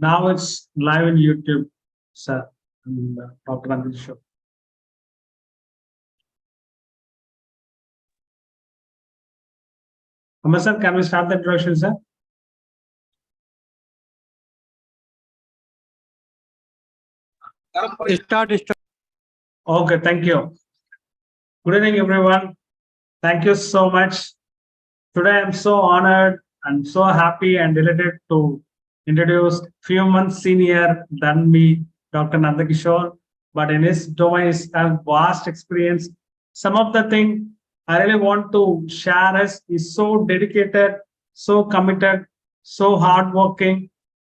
Now it's live in YouTube, sir, and Dr. Nandkishore. Sir, can we start the introduction, sir? Start. Okay, thank you. Good evening, everyone. Thank you so much. Today, I'm so honored and so happy and delighted to introduce few months senior than me, Dr. Nandkishore, but in his domain, he has vast experience. Some of the things I really want to share is he's so dedicated, so committed, so hardworking,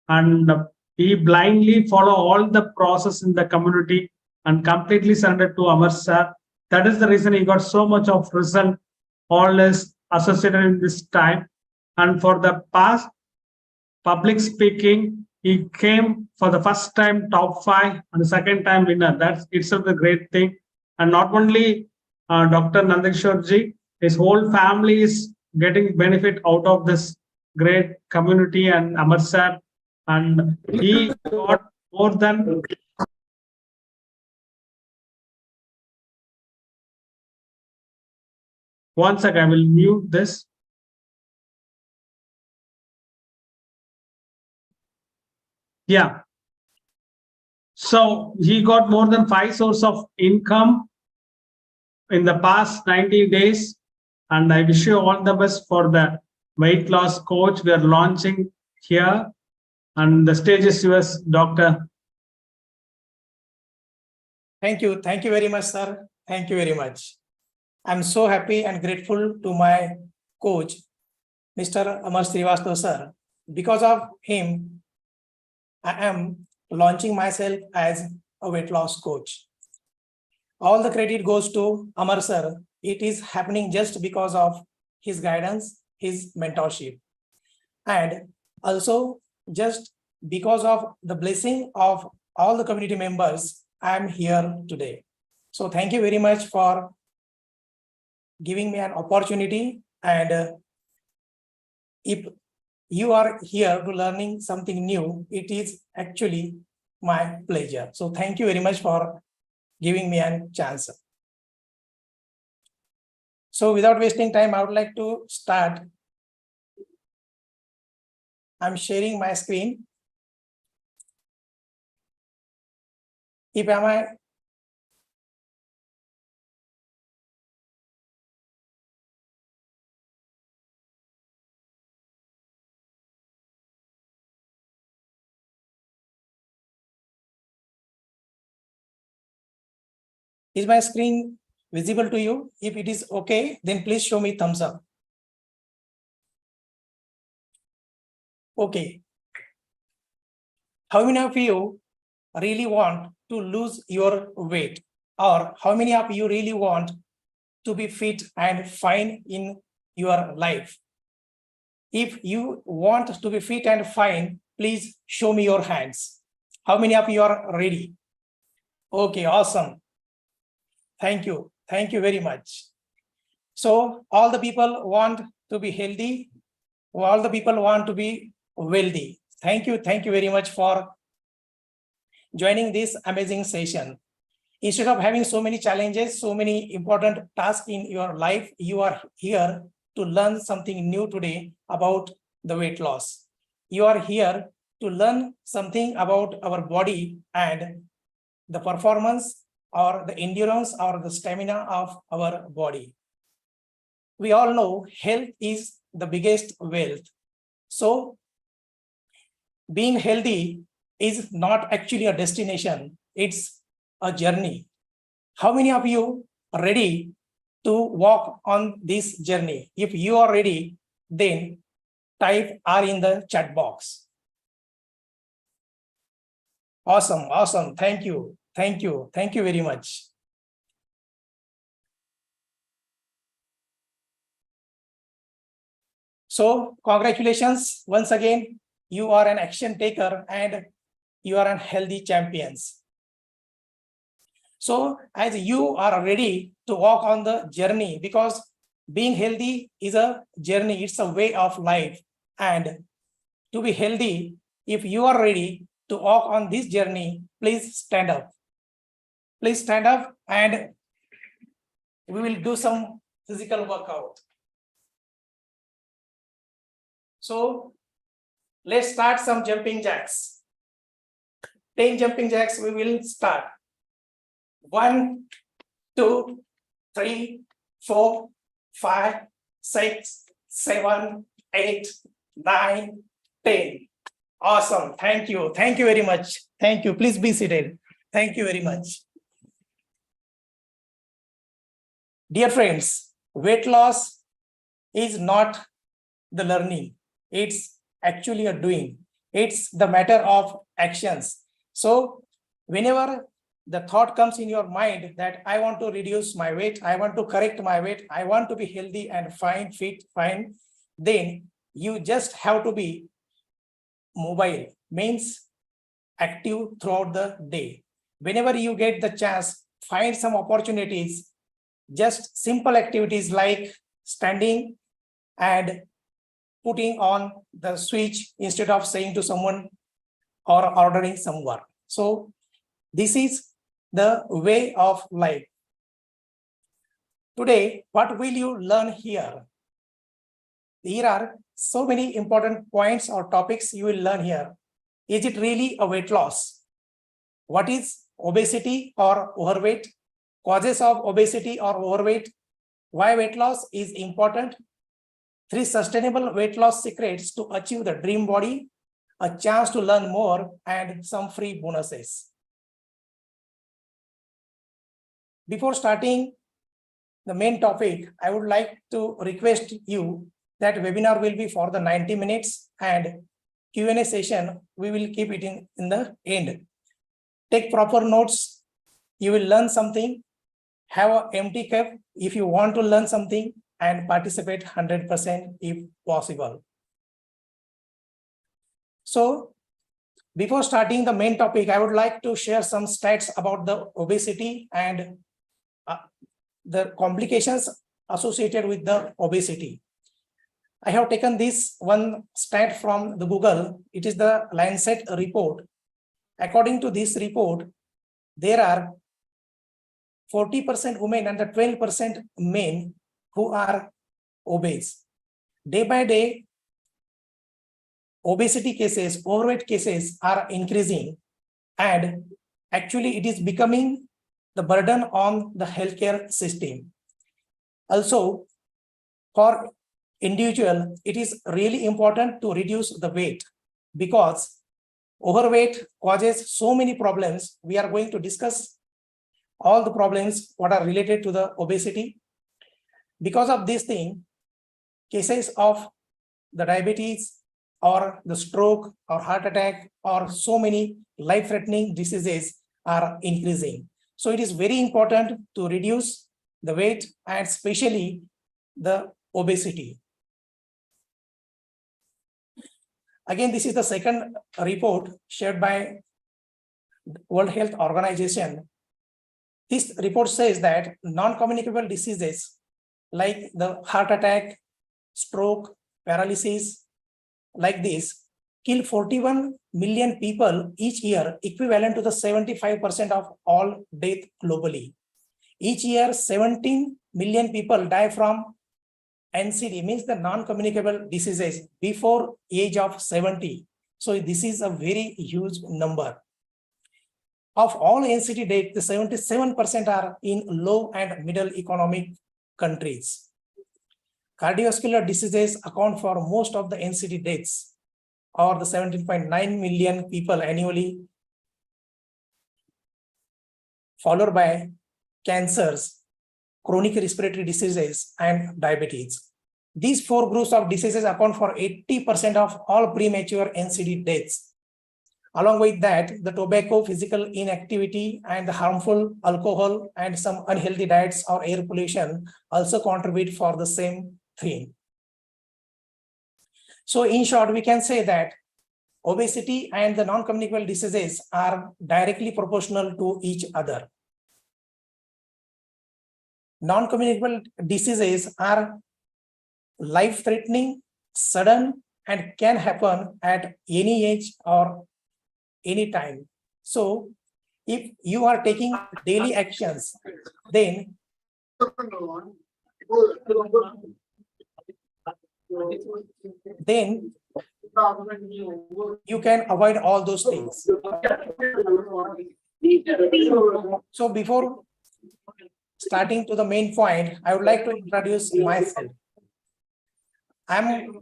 and he blindly follow all the process in the community and completely surrendered to Amar sir. That is the reason he got so much of result, all is associated in this time. And for the past public speaking, he came for the first time top 5 and the second time winner. That's itself a great thing. And not only Dr. Nandkishore ji, his whole family is getting benefit out of this great community and Amar sir. And he got more than one second. I will mute this. Yeah. So he got more than 5 sources of income in the past 90 days. And I wish you all the best for the weight loss coach we are launching here. And the stage is yours, Doctor. Thank you. Thank you very much, sir. Thank you very much. I'm so happy and grateful to my coach, Mr. Amar Srivastava, sir. Because of him, I am launching myself as a weight loss coach. All the credit goes to Amar sir. It is happening just because of his guidance, his mentorship. And also just because of the blessing of all the community members, I am here today. So thank you very much for giving me an opportunity. And if you are here to learning something new, it is actually my pleasure. So thank you very much for giving me a chance. So without wasting time, I would like to start. I'm sharing my screen. If am I Is my screen visible to you? If it is okay, then please show me thumbs up. Okay. How many of you really want to lose your weight? Or how many of you really want to be fit and fine in your life? If you want to be fit and fine, please show me your hands. How many of you are ready? Okay, awesome. Thank you. Thank you very much. So all the people want to be healthy. All the people want to be wealthy. Thank you. Thank you very much for joining this amazing session. Instead of having so many challenges, so many important tasks in your life, you are here to learn something new today about the weight loss. You are here to learn something about our body and the performance or the endurance or the stamina of our body. We all know health is the biggest wealth. So being healthy is not actually a destination, it's a journey. How many of you are ready to walk on this journey? If you are ready, then type R in the chat box. Awesome, awesome. Thank you. Thank you. Thank you very much. So congratulations once again. You are an action taker and you are a healthy champions. So as you are ready to walk on the journey, because being healthy is a journey, it's a way of life. And to be healthy, if you are ready to walk on this journey, please stand up. Please stand up and we will do some physical workout. So let's start some jumping jacks. 10 jumping jacks we will start. 1, 2, 3, 4, 5, 6, 7, 8, 9, 10. Awesome. Thank you. Thank you very much. Thank you. Please be seated. Thank you very much. Dear friends, weight loss is not the learning. It's actually a doing. It's the matter of actions. So whenever the thought comes in your mind that I want to reduce my weight, I want to correct my weight, I want to be healthy and fine, fit, fine, then you just have to be mobile, means active throughout the day. Whenever you get the chance, find some opportunities, just simple activities like standing and putting on the switch instead of saying to someone or ordering some work. So this is the way of life. Today, what will you learn here? Here are so many important points or topics you will learn here. Is it really a weight loss? What is obesity or overweight? Causes of obesity or overweight? Why weight loss is important? 3 sustainable weight loss secrets to achieve the dream body, a chance to learn more, and some free bonuses. Before starting the main topic, I would like to request you that webinar will be for the 90 minutes and Q&A session, we will keep it in the end. Take proper notes. You will learn something. Have an empty cup if you want to learn something, and participate 100% if possible. So before starting the main topic, I would like to share some stats about the obesity and the complications associated with the obesity. I have taken this one stat from the Google. It is the Lancet report. According to this report, there are 40% women and the 12% men who are obese. Day by day, obesity cases, overweight cases are increasing, and actually it is becoming the burden on the healthcare system. Also, for individual, it is really important to reduce the weight because overweight causes so many problems. We are going to discuss all the problems what are related to the obesity. Because of this thing, cases of the diabetes or the stroke or heart attack or so many life-threatening diseases are increasing. So it is very important to reduce the weight and especially the obesity. Again, this is the second report shared by World Health Organization. This report says that non-communicable diseases like the heart attack, stroke, paralysis, like this, kill 41 million people each year, equivalent to the 75% of all death globally. Each year, 17 million people die from NCD, means the non-communicable diseases, before age of 70. So this is a very huge number. Of all NCD deaths, the 77% are in low and middle economic countries. Cardiovascular diseases account for most of the NCD deaths, or the 17.9 million people annually, followed by cancers, chronic respiratory diseases, and diabetes. These 4 groups of diseases account for 80% of all premature NCD deaths. Along with that, the tobacco, physical inactivity, and the harmful alcohol and some unhealthy diets or air pollution also contribute for the same thing. So in short, we can say that obesity and the non-communicable diseases are directly proportional to each other. Non-communicable diseases are life-threatening, sudden, and can happen at any age or any time. So if you are taking daily actions, then you can avoid all those things. So before starting to the main point, I would like to introduce myself. I'm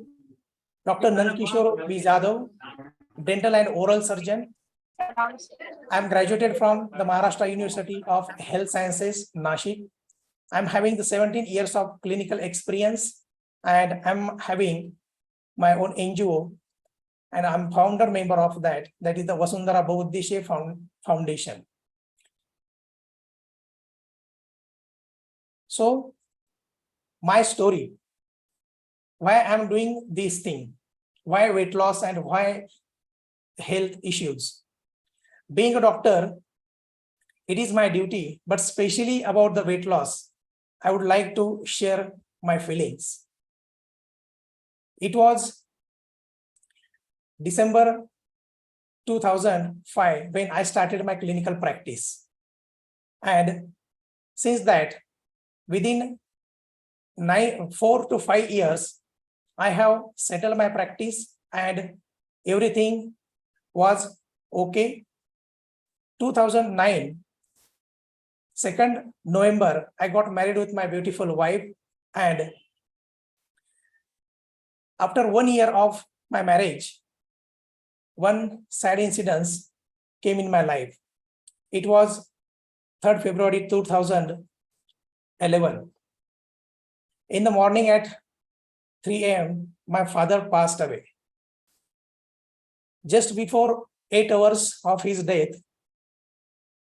Dr. Nandkishore Jadhao, dental and oral surgeon. I'm graduated from the Maharashtra University of Health Sciences, Nashik. I'm having the 17 years of clinical experience, and I'm having my own NGO, and I'm founder member of that. That is the Vasundhara Bauddhishe Foundation. So my story, why I'm doing this thing, why weight loss and why health issues. Being a doctor, it is my duty, but especially about the weight loss, I would like to share my feelings. It was December 2005 when I started my clinical practice. And since that, within 4 to 5 years, I have settled my practice and everything was okay. 2009, 2nd November, I got married with my beautiful wife, and after 1 year of my marriage, one sad incident came in my life. It was 3rd February 2011. In the morning at 3 a.m., my father passed away. Just before 8 hours of his death,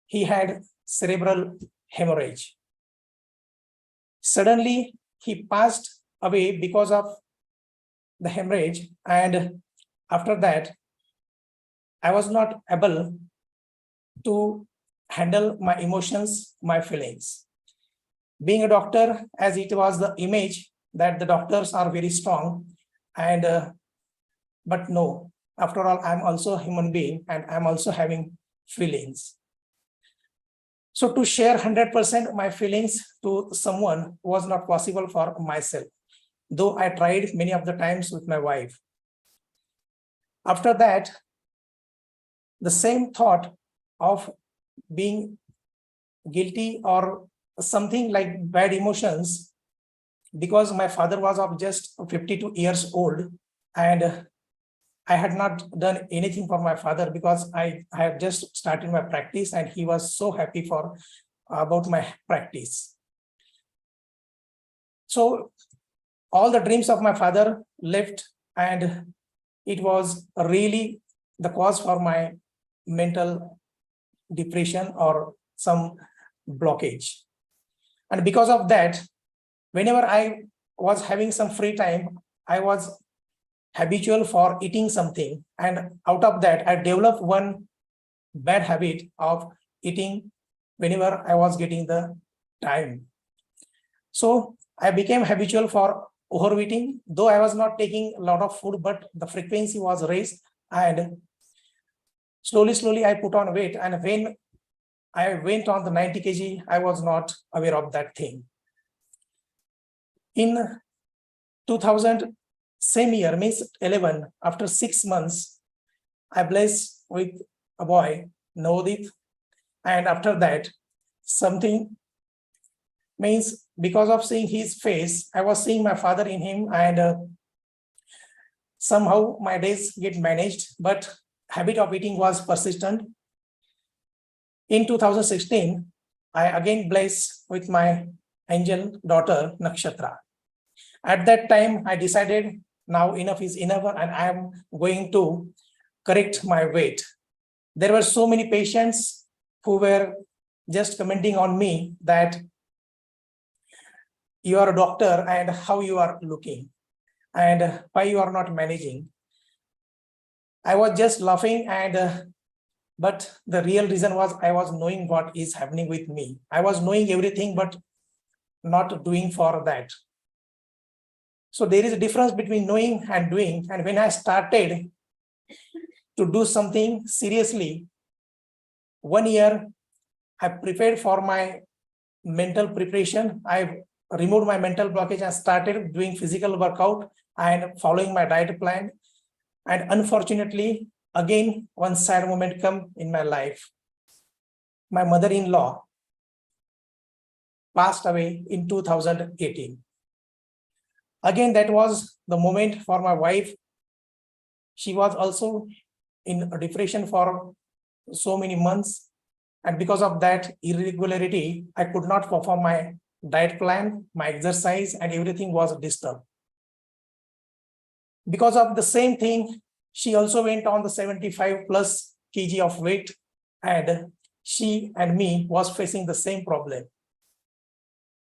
he had cerebral hemorrhage. Suddenly, he passed away because of the hemorrhage, and after that, I was not able to handle my emotions, my feelings. Being a doctor, as it was the image that the doctors are very strong, and but no, after all, I'm also a human being and I'm also having feelings. So to share 100% my feelings to someone was not possible for myself, though I tried many of the times with my wife. After that, the same thought of being guilty or something like bad emotions, because my father was of just 52 years old and I had not done anything for my father because I had just started my practice and he was so happy about my practice. So all the dreams of my father left, and it was really the cause for my mental depression or some blockage. And because of that, whenever I was having some free time, I was habitual for eating something. And out of that, I developed one bad habit of eating whenever I was getting the time. So I became habitual for overeating, though I was not taking a lot of food, but the frequency was raised, and slowly I put on weight. And when I went on the 90 kg, I was not aware of that thing. In 2000, same year, means 11, after 6 months, I blessed with a boy, Navodit. And after that, something means because of seeing his face, I was seeing my father in him, and somehow my days get managed, but habit of eating was persistent. In 2016, I again blessed with my angel daughter, Nakshatra. At that time, I decided now enough is enough and I am going to correct my weight. There were so many patients who were just commenting on me that you are a doctor and how you are looking and why you are not managing. I was just laughing, but the real reason was I was knowing what is happening with me. I was knowing everything, but not doing for that. So there is a difference between knowing and doing. And when I started to do something seriously, 1 year, I prepared for my mental preparation. I removed my mental blockage and started doing physical workout and following my diet plan. And unfortunately, again, one sad moment come in my life. My mother-in-law passed away in 2018. Again, that was the moment for my wife. She was also in a depression for so many months. And because of that irregularity, I could not perform my diet plan, my exercise, and everything was disturbed. Because of the same thing, she also went on the 75 plus kg of weight, and she and me was facing the same problem.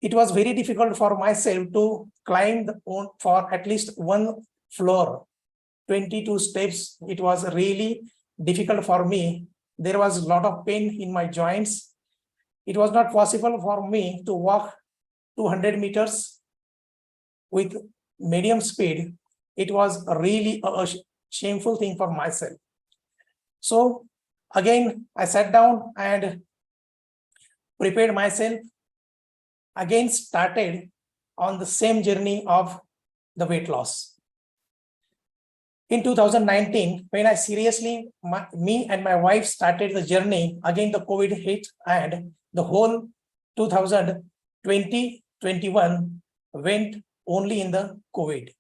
It was very difficult for myself to climb for at least one floor, 22 steps. It was really difficult for me. There was a lot of pain in my joints. It was not possible for me to walk 200 meters with medium speed. It was really a shameful thing for myself. So again, I sat down and prepared myself, again started on the same journey of the weight loss. In 2019, when I seriously, me and my wife started the journey, again the COVID hit, and the whole 2020-21 went only in the COVID.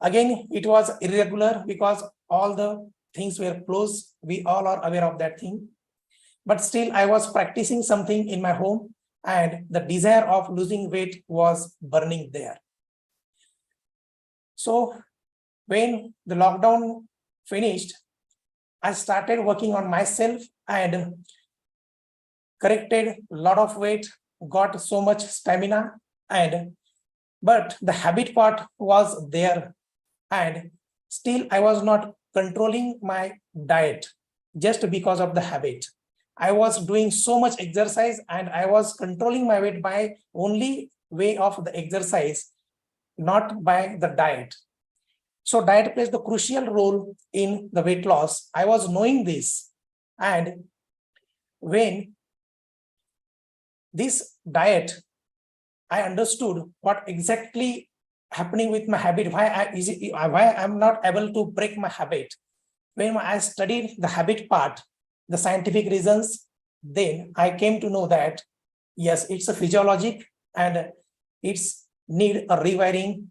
Again, it was irregular because all the things were closed. We all are aware of that thing. But still, I was practicing something in my home, and the desire of losing weight was burning there. So when the lockdown finished, I started working on myself and corrected a lot of weight, got so much stamina, but the habit part was there, and still I was not controlling my diet just because of the habit. I was doing so much exercise and I was controlling my weight by only way of the exercise, not by the diet. So diet plays the crucial role in the weight loss. I was knowing this, and when this diet, I understood what exactly happening with my habit, why I'm not able to break my habit. When I studied the habit part, the scientific reasons, then I came to know that yes, it's a physiologic and it's need a rewiring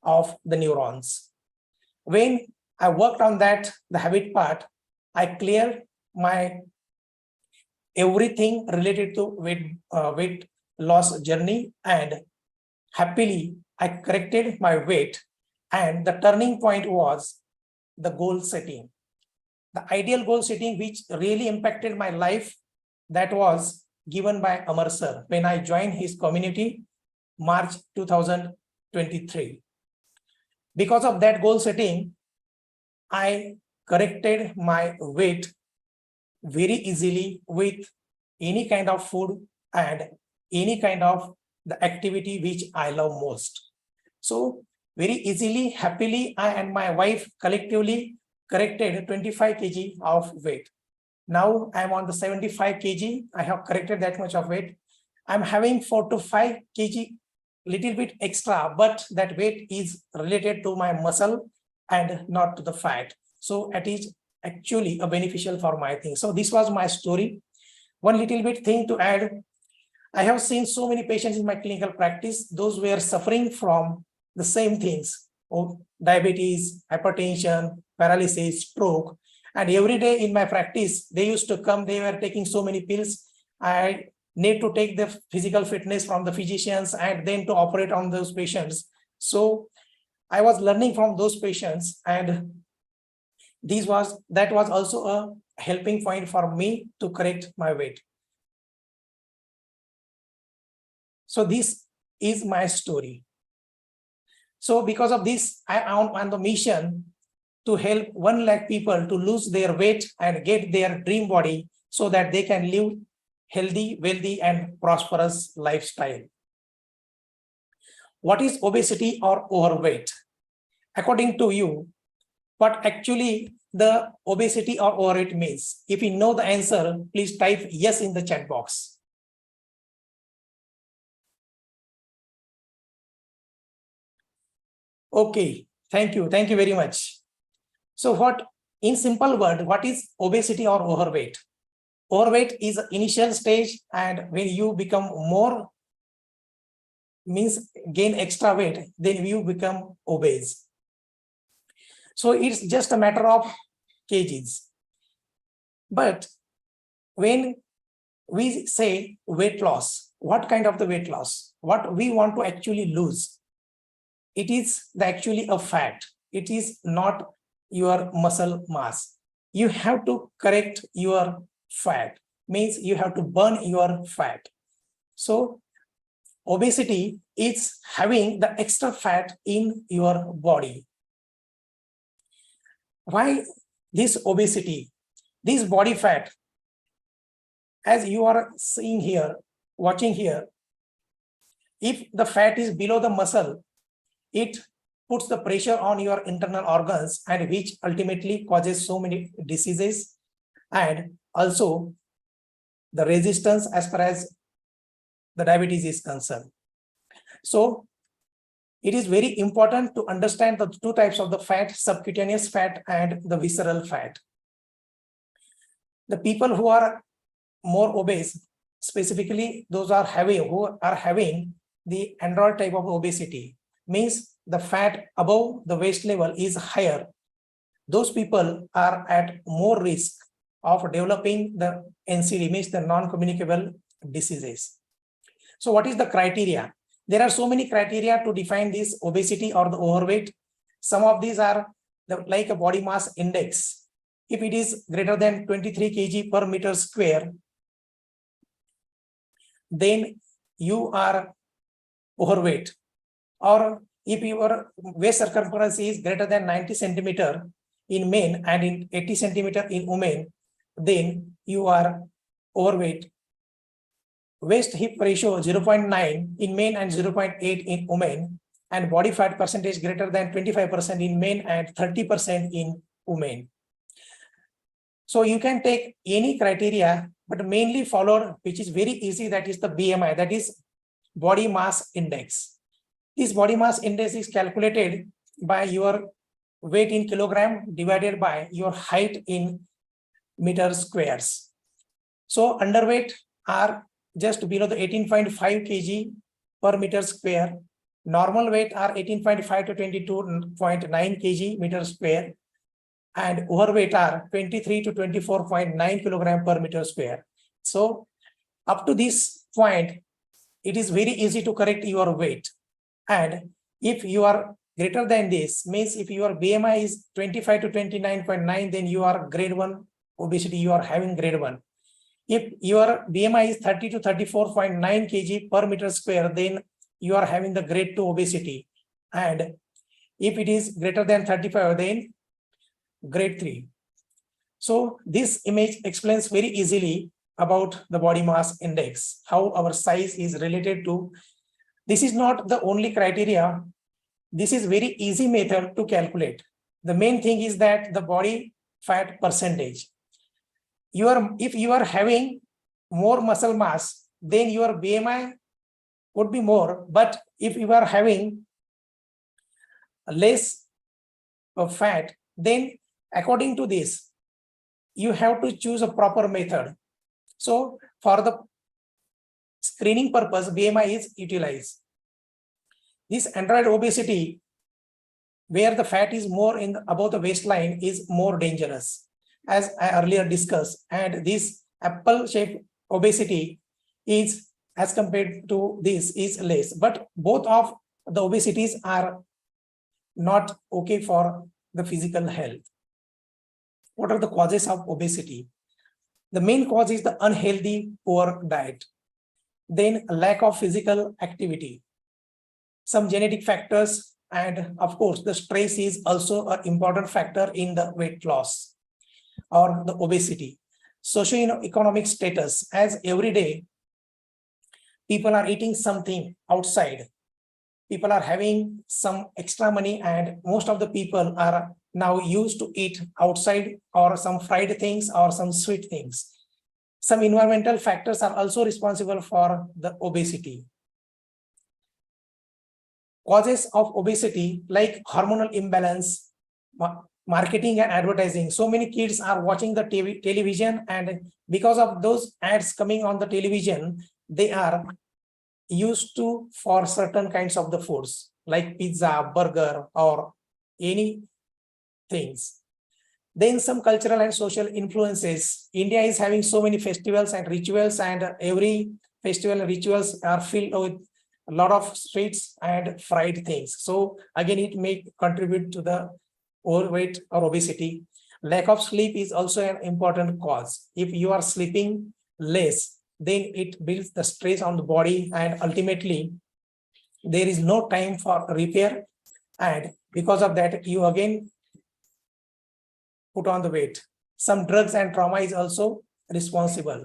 of the neurons. When I worked on that, the habit part, I cleared my everything related to weight loss journey, and happily I corrected my weight. And the turning point was the goal setting. The ideal goal setting, which really impacted my life, that was given by Amar sir when I joined his community, March 2023. Because of that goal setting, I corrected my weight very easily with any kind of food and any kind of the activity which I love most. So very easily, happily, I and my wife collectively corrected 25 kg of weight. Now I'm on the 75 kg. I have corrected that much of weight. I'm having 4 to 5 kg, little bit extra, but that weight is related to my muscle and not to the fat. So it is actually a beneficial for my thing. So this was my story. One little bit thing to add. I have seen so many patients in my clinical practice, those were suffering from the same things, diabetes, hypertension, paralysis, stroke. And every day in my practice, they used to come, they were taking so many pills. I need to take the physical fitness from the physicians and then to operate on those patients. So I was learning from those patients, and that was also a helping point for me to correct my weight. So this is my story. So because of this, I am on the mission to help 1 lakh people to lose their weight and get their dream body so that they can live healthy, wealthy, and prosperous lifestyle. what is obesity or overweight? According to you, what actually the obesity or overweight means? If you know the answer, please type yes in the chat box. Okay, thank you. Thank you very much. So what, in simple word, what is obesity or overweight? Overweight is the initial stage, and when you become more, means gain extra weight, then you become obese. So it's just a matter of kgs. But when we say weight loss, what kind of the weight loss? What we want to actually lose? It is actually a fat. It is not your muscle mass. You have to correct your fat, means you have to burn your fat. So obesity is having the extra fat in your body. Why this obesity? This body fat, as you are seeing here, watching here, if the fat is below the muscle, it puts the pressure on your internal organs, and which ultimately causes so many diseases, and also the resistance as far as the diabetes is concerned. So it is very important to understand the two types of the fat, subcutaneous fat and the visceral fat. The people who are more obese, specifically those who are having the android type of obesity, means the fat above the waist level is higher. Those people are at more risk of developing the NCD, means the non-communicable diseases. So what is the criteria? There are so many criteria to define this obesity or the overweight. Some of these are like a body mass index. If it is greater than 23 kg per meter square, then you are overweight. Or if your waist circumference is greater than 90 centimeter in men and in 80 centimeter in women, then you are overweight. Waist hip ratio 0.9 in men and 0.8 in women, and body fat percentage greater than 25% in men and 30% in women. So you can take any criteria, but mainly followed, which is very easy, that is the BMI, that is body mass index. This body mass index is calculated by your weight in kilogram divided by your height in meter squares. So underweight are just below the 18.5 kg per meter square. Normal weight are 18.5 to 22.9 kg meter square, and overweight are 23 to 24.9 kilogram per meter square. So up to this point, it is very easy to correct your weight. And if you are greater than this, means if your BMI is 25 to 29.9, then you are grade 1 obesity, you are having grade 1. If your BMI is 30 to 34.9 kg per meter square, then you are having the grade 2 obesity. And if it is greater than 35, then grade 3. So this image explains very easily about the body mass index, how our size is related to. This is not the only criteria. This is very easy method to calculate. The main thing is that the body fat percentage. If you are having more muscle mass, then your BMI would be more. But if you are having less of fat, then according to this, you have to choose a proper method. So for the screening purpose, BMI is utilized. This android obesity, where the fat is more in above the waistline, is more dangerous, as I earlier discussed. And this apple-shaped obesity is, as compared to this, is less. But both of the obesities are not okay for the physical health. What are the causes of obesity? The main cause is the unhealthy, poor diet. Then a lack of physical activity, some genetic factors, and of course, the stress is also an important factor in the weight loss or the obesity. Socio-economic status, as every day people are eating something outside, people are having some extra money, and most of the people are now used to eat outside or some fried things or some sweet things. Some environmental factors are also responsible for the obesity. Causes of obesity like hormonal imbalance, marketing and advertising. So many kids are watching the television, and because of those ads coming on the television, they are used to for certain kinds of the foods like pizza, burger, or any things. Then some cultural and social influences. India is having so many festivals and rituals, and every festival and rituals are filled with a lot of sweets and fried things. So again, it may contribute to the overweight or obesity. Lack of sleep is also an important cause. If you are sleeping less, then it builds the stress on the body, and ultimately there is no time for repair, and because of that you again put on the weight. Some drugs and trauma is also responsible.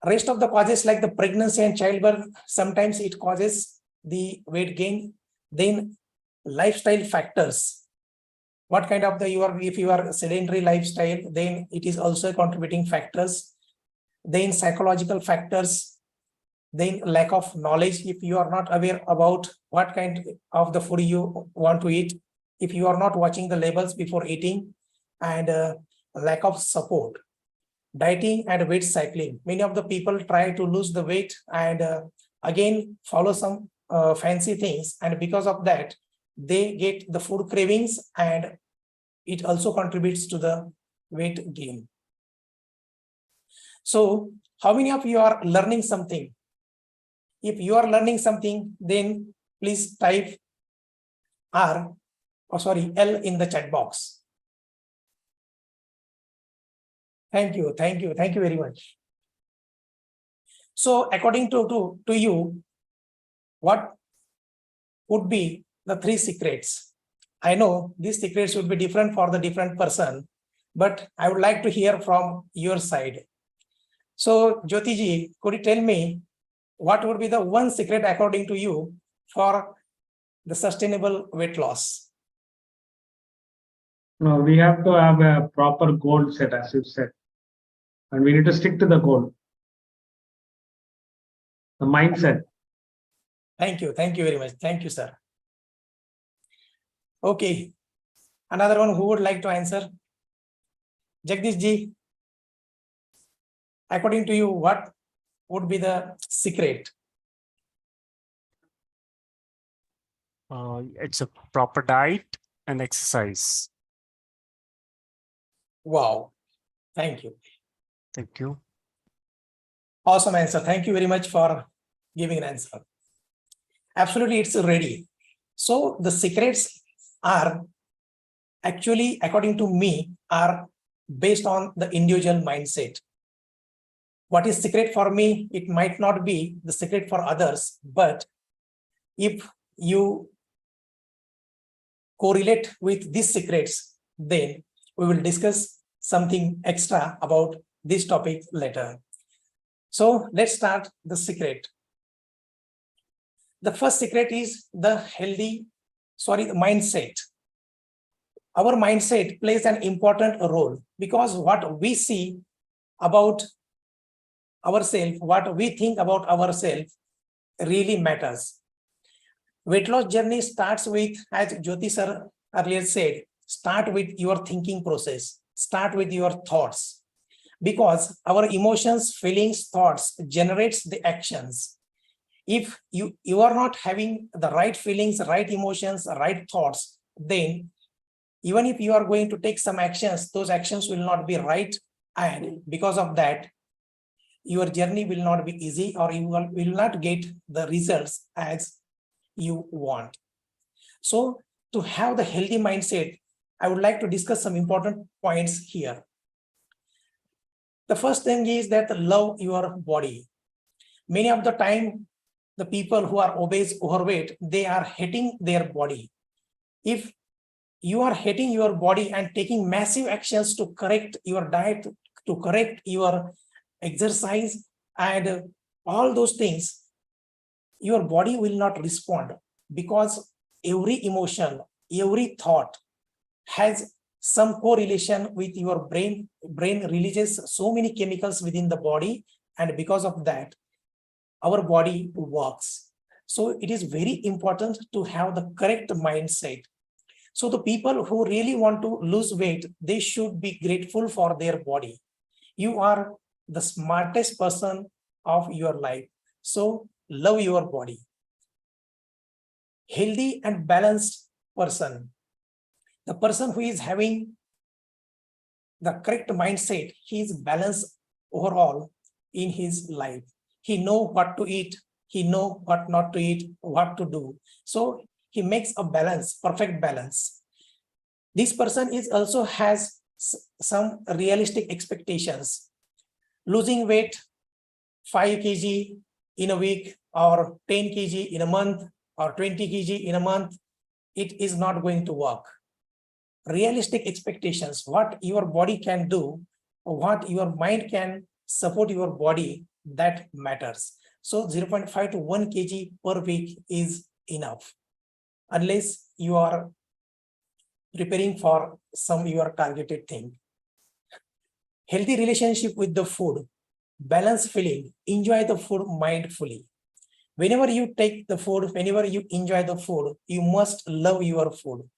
Rest of the causes like the pregnancy and childbirth, sometimes it causes the weight gain. Then lifestyle factors. What kind of if you are sedentary lifestyle, then it is also contributing factors. Then psychological factors. Then lack of knowledge. If you are not aware about what kind of the food you want to eat, if you are not watching the labels before eating, and lack of support. Dieting and weight cycling. Many of the people try to lose the weight and again follow some fancy things, and because of that they get the food cravings, and it also contributes to the weight gain. So how many of you are learning something? If you are learning something, then please type L in the chat box. Thank you very much. So according to you, what would be the 3 secrets? I know these secrets would be different for the different person, but I would like to hear from your side. So Jyoti ji, could you tell me what would be the one secret according to you for the sustainable weight loss? No, we have to have a proper goal set, as you said, and we need to stick to the goal. The mindset. Thank you very much. Thank you, sir. Okay, another one who would like to answer? Jagdish ji, according to you, what would be the secret? It's a proper diet and exercise. Wow, thank you. Thank you. Awesome answer. Thank you very much for giving an answer. Absolutely, it's ready. So the secrets are actually, according to me, are based on the individual mindset. What is secret for me, it might not be the secret for others, but if you correlate with these secrets, then we will discuss something extra about this topic later. So let's start the secret. The first secret is the mindset. Our mindset plays an important role, because what we see about ourselves, what we think about ourselves really matters. Weight loss journey starts with, as Jyoti sir earlier said, start with your thinking process, start with your thoughts, because our emotions, feelings, thoughts generates the actions. If you are not having the right feelings, right emotions, right thoughts, then even if you are going to take some actions, those actions will not be right, and because of that your journey will not be easy, or you will not get the results as you want. So to have the healthy mindset, I would like to discuss some important points here. The first thing is that love your body. Many of the time, the people who are obese, overweight, they are hating their body. If you are hating your body and taking massive actions to correct your diet, to correct your exercise, and all those things, your body will not respond, because every emotion, every thought has some correlation with your brain. Brain releases so many chemicals within the body, and because of that, our body works. So it is very important to have the correct mindset. So the people who really want to lose weight, they should be grateful for their body. You are the smartest person of your life. So love your body. Healthy and balanced person, the person who is having the correct mindset, he is balanced overall in his life. He know what to eat, he know what not to eat, what to do. So he makes a balance, perfect balance. This person is also has some realistic expectations. Losing weight 5 kg in a week, or 10 kg in a month, or 20 kg in a month, it is not going to work. Realistic expectations, what your body can do, what your mind can support your body, that matters. So 0.5 to 1 kg per week is enough, unless you are preparing for some your targeted thing. Healthy relationship with the food, balance feeling, enjoy the food mindfully. Whenever you take the food, whenever you enjoy the food, you must love your food.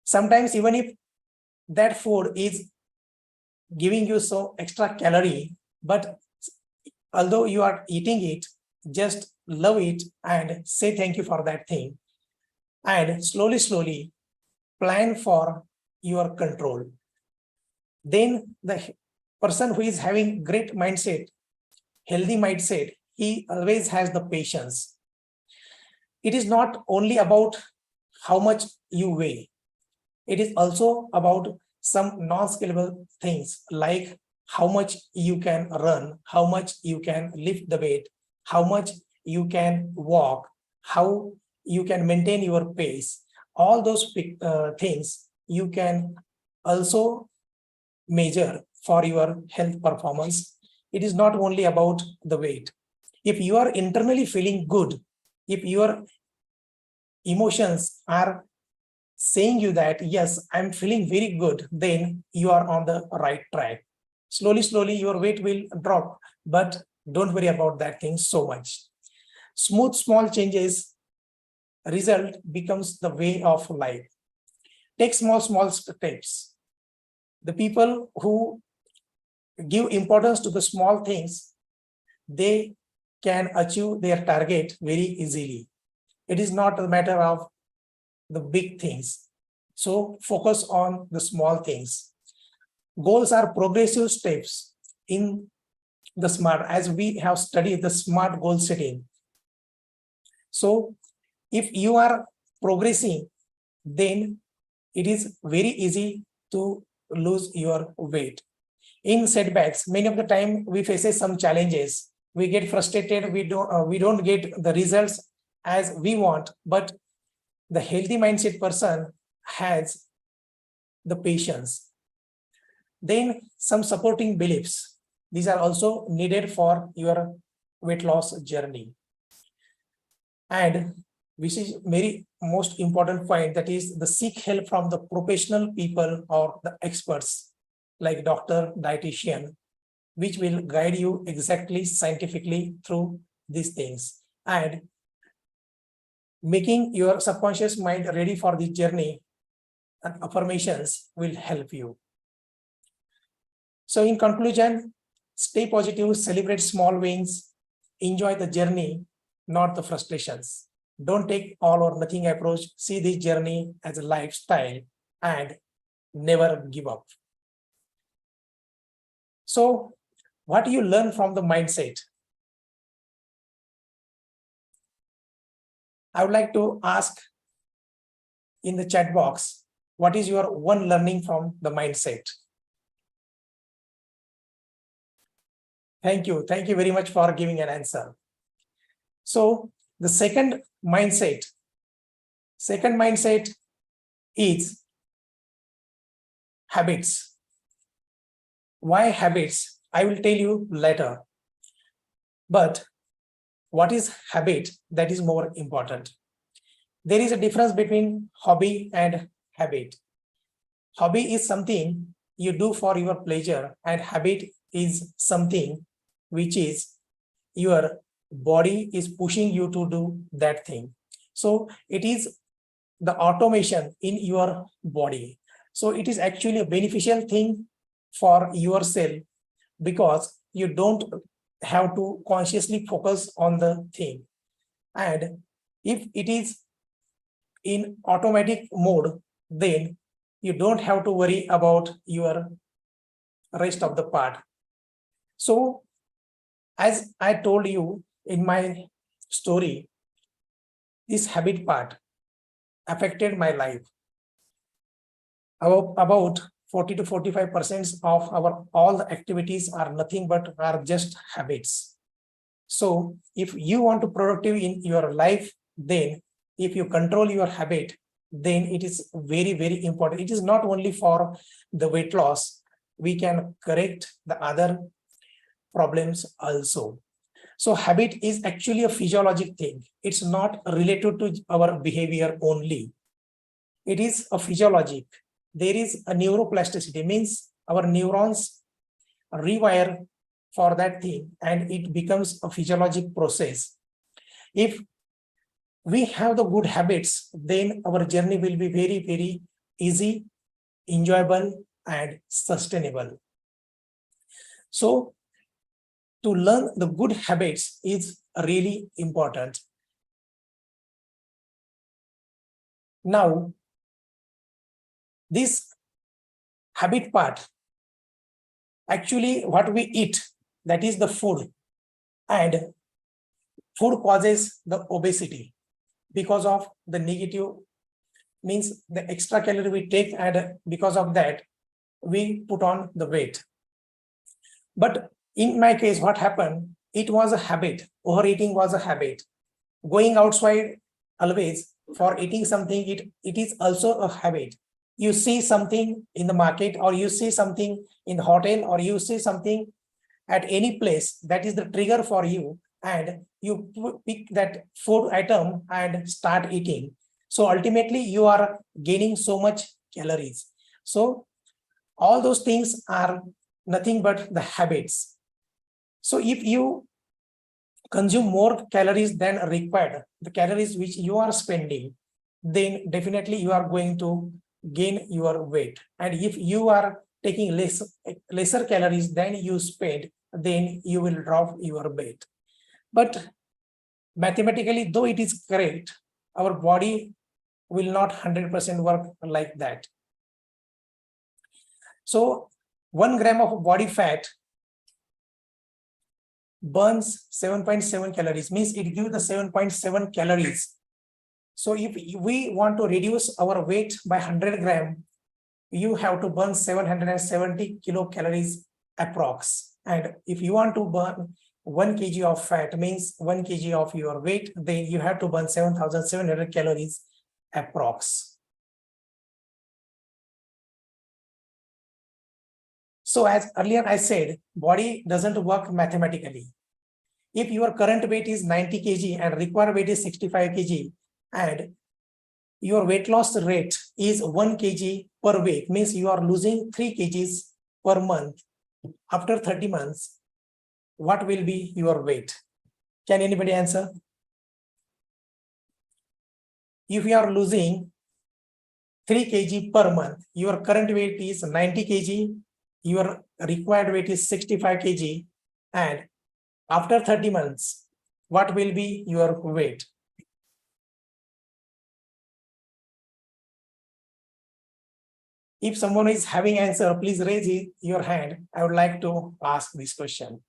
Sometimes even if that food is giving you so extra calorie, but although you are eating it, just love it and say thank you for that thing. And slowly plan for your control. Then the person who is having great mindset, healthy mindset, he always has the patience. It is not only about how much you weigh. It is also about some non-scalable things, like how much you can run, how much you can lift the weight, how much you can walk, how you can maintain your pace. All those things you can also measure for your health performance. It is not only about the weight. If you are internally feeling good, if your emotions are saying you that, yes, I'm feeling very good, then you are on the right track. Slowly, your weight will drop, but don't worry about that thing so much. Smooth, small changes, result becomes the way of life. Take small steps. The people who give importance to the small things, they can achieve their target very easily. It is not a matter of the big things. So focus on the small things. Goals are progressive steps in the SMART, as we have studied the SMART goal setting. So if you are progressing, then it is very easy to lose your weight. In setbacks, many of the time we face some challenges. We get frustrated. We don't get the results as we want. But the healthy mindset person has the patience. Then some supporting beliefs. These are also needed for your weight loss journey. And which is very most important point, that is the seek help from the professional people or the experts like doctor, dietitian, which will guide you exactly scientifically through these things. And making your subconscious mind ready for this journey and affirmations will help you. So in conclusion, stay positive, celebrate small wins, enjoy the journey, not the frustrations. Don't take all or nothing approach. See this journey as a lifestyle and never give up. So what do you learn from the mindset? I would like to ask in the chat box, what is your one learning from the mindset? Thank you. Thank you very much for giving an answer. So the second mindset is habits. Why habits? I will tell you later. But what is habit, that is more important. There is a difference between hobby and habit. Hobby is something you do for your pleasure, and habit is something which is your body is pushing you to do that thing. So it is the automation in your body. So it is actually a beneficial thing for yourself, because you don't have to consciously focus on the thing. And if it is in automatic mode, then you don't have to worry about your rest of the part. So as I told you in my story, this habit part affected my life. About 40 to 45% of our all the activities are nothing but are just habits. So if you want to productive in your life, then if you control your habit, then it is very, very important. It is not only for the weight loss, we can correct the other problems also. So habit is actually a physiologic thing. It's not related to our behavior only. It is a physiologic. There is a neuroplasticity, means our neurons rewire for that thing, and it becomes a physiologic process. If we have the good habits, then our journey will be very, very easy, enjoyable, and sustainable. So to learn the good habits is really important. Now, this habit part, actually what we eat, that is the food, and food causes the obesity because of the negative, means the extra calorie we take, and because of that we put on the weight. But in my case, what happened, it was a habit. Overeating was a habit. Going outside always for eating something, it is also a habit. You see something in the market, or you see something in the hotel, or you see something at any place, that is the trigger for you, and you pick that food item and start eating. So ultimately you are gaining so much calories. So all those things are nothing but the habits. So if you consume more calories than required, the calories which you are spending, then definitely you are going to gain your weight. And if you are taking lesser calories than you spend, then you will drop your weight. But mathematically, though it is correct, our body will not 100% work like that. So 1 gram of body fat burns 7.7 calories, means it gives the 7.7 calories. So if we want to reduce our weight by 100 gram, you have to burn 770 kilocalories approx. And if you want to burn 1 kg of fat, means 1 kg of your weight, then you have to burn 7,700 calories approx. So as earlier I said, body doesn't work mathematically. If your current weight is 90 kg and required weight is 65 kg, and your weight loss rate is 1 kg per week, means you are losing 3 kgs per month. After 30 months, what will be your weight? Can anybody answer? If you are losing 3 kg per month, your current weight is 90 kg, your required weight is 65 kg, and after 30 months, what will be your weight? If someone is having answer, please raise your hand. I would like to ask this question.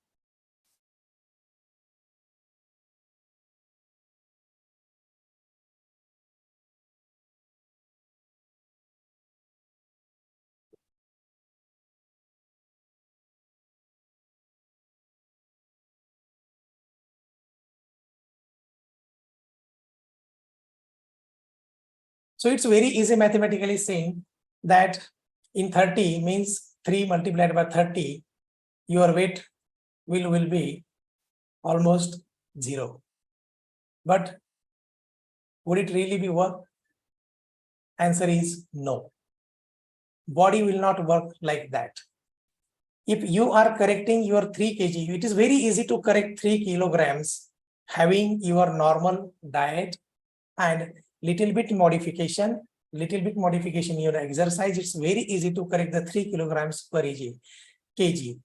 So it's very easy mathematically saying that in 30 means 3 multiplied by 30, your weight will be almost 0. But would it really be work? Answer is no. Body will not work like that. If you are correcting your 3 kg, it is very easy to correct 3 kilograms having your normal diet and little bit modification in your exercise. It's very easy to correct the 3 kilograms per kg.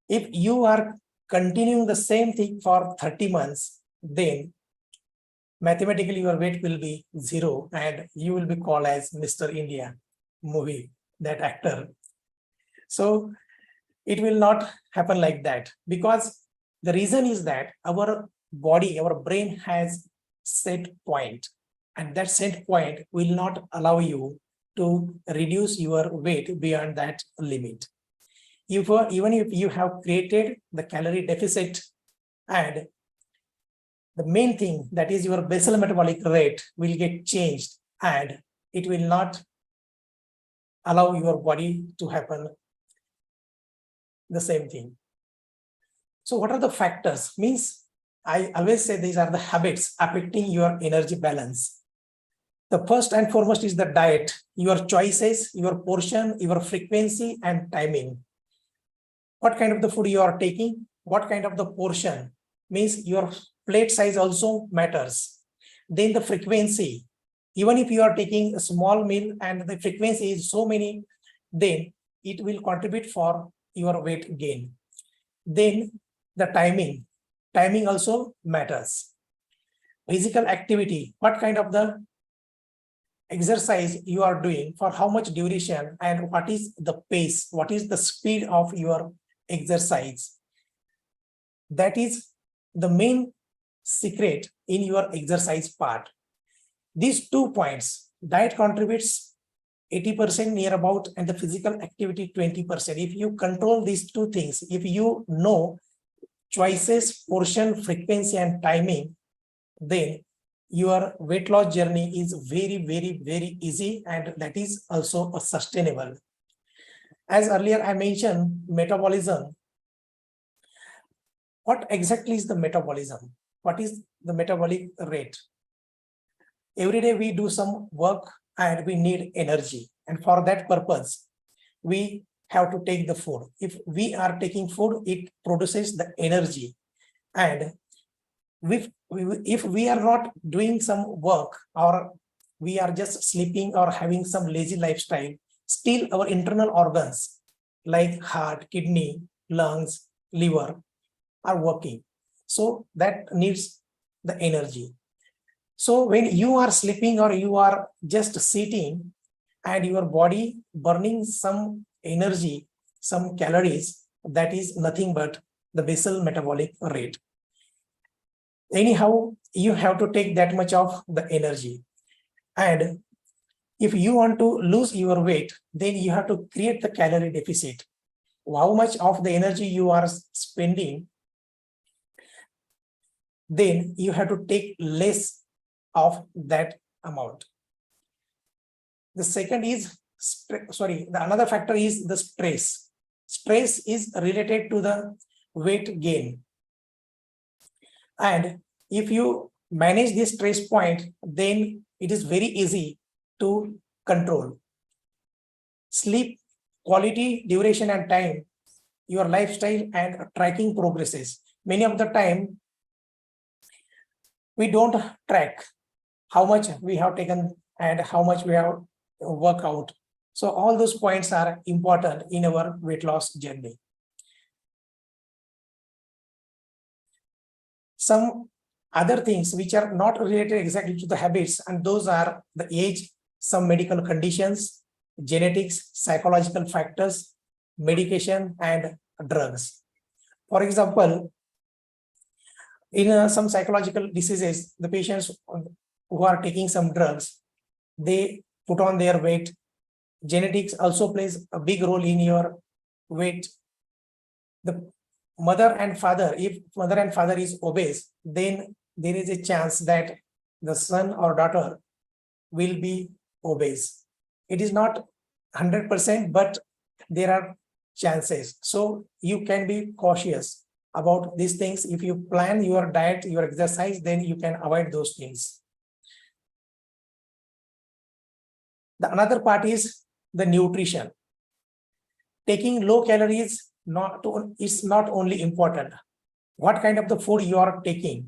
If you are continuing the same thing for 30 months, then mathematically your weight will be 0 and you will be called as Mr. India movie, that actor. So it will not happen like that, because the reason is that our body, our brain has set point, and that set point will not allow you to reduce your weight beyond that limit. Even if you have created the calorie deficit, and the main thing, that is your basal metabolic rate, will get changed and it will not allow your body to happen the same thing. So what are the factors? Means I always say these are the habits affecting your energy balance. The first and foremost is the diet, your choices, your portion, your frequency and timing. What kind of the food you are taking, what kind of the portion, means your plate size also matters. Then the frequency, even if you are taking a small meal and the frequency is so many, then it will contribute for your weight gain. Then the timing also matters. Physical activity, what kind of the exercise you are doing, for how much duration, and what is the pace, what is the speed of your exercise. That is the main secret in your exercise part. These 2 points, diet contributes 80% near about, and the physical activity 20%. If you control these 2 things, if you know choices, portion, frequency and timing, then your weight loss journey is very, very, very easy, and that is also sustainable. As earlier I mentioned, metabolism. What exactly is the metabolism? What is the metabolic rate? Every day we do some work and we need energy, and for that purpose we have to take the food. If we are taking food, it produces the energy, and if we are not doing some work, or we are just sleeping or having some lazy lifestyle, still our internal organs like heart, kidney, lungs, liver are working. So that needs the energy. So when you are sleeping or you are just sitting and your body burning some energy, some calories, that is nothing but the basal metabolic rate. Anyhow, you have to take that much of the energy. And if you want to lose your weight, then you have to create the calorie deficit. How much of the energy you are spending, then you have to take less of that amount. The second is, another factor is the stress. Stress is related to the weight gain. And if you manage this stress point, then it is very easy to control. Sleep, quality, duration and time, your lifestyle and tracking progresses. Many of the time, we don't track how much we have taken and how much we have worked out. So all those points are important in our weight loss journey. Some other things which are not related exactly to the habits, and those are the age, some medical conditions, genetics, psychological factors, medication and drugs. For example, in some psychological diseases, the patients who are taking some drugs, they put on their weight. Genetics also plays a big role in your weight. The mother and father, if mother and father is obese, then there is a chance that the son or daughter will be obese. It is not 100%, but there are chances. So you can be cautious. about these things. If you plan your diet, your exercise, then you can avoid those things. The another part is the nutrition. Taking low calories is not only important. What kind of the food you are taking?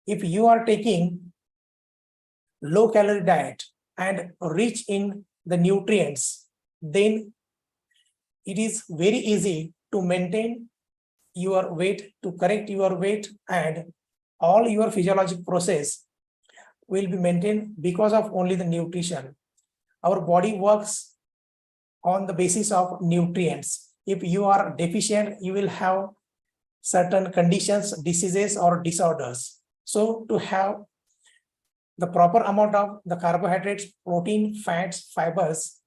If you are taking low calorie diet and rich in the nutrients, then it is very easy to maintain your weight, to correct your weight, and all your physiologic process will be maintained because of only the nutrition. Our body works on the basis of nutrients. If you are deficient, you will have certain conditions, diseases, or disorders. So to have the proper amount of the carbohydrates, protein, fats, fibers,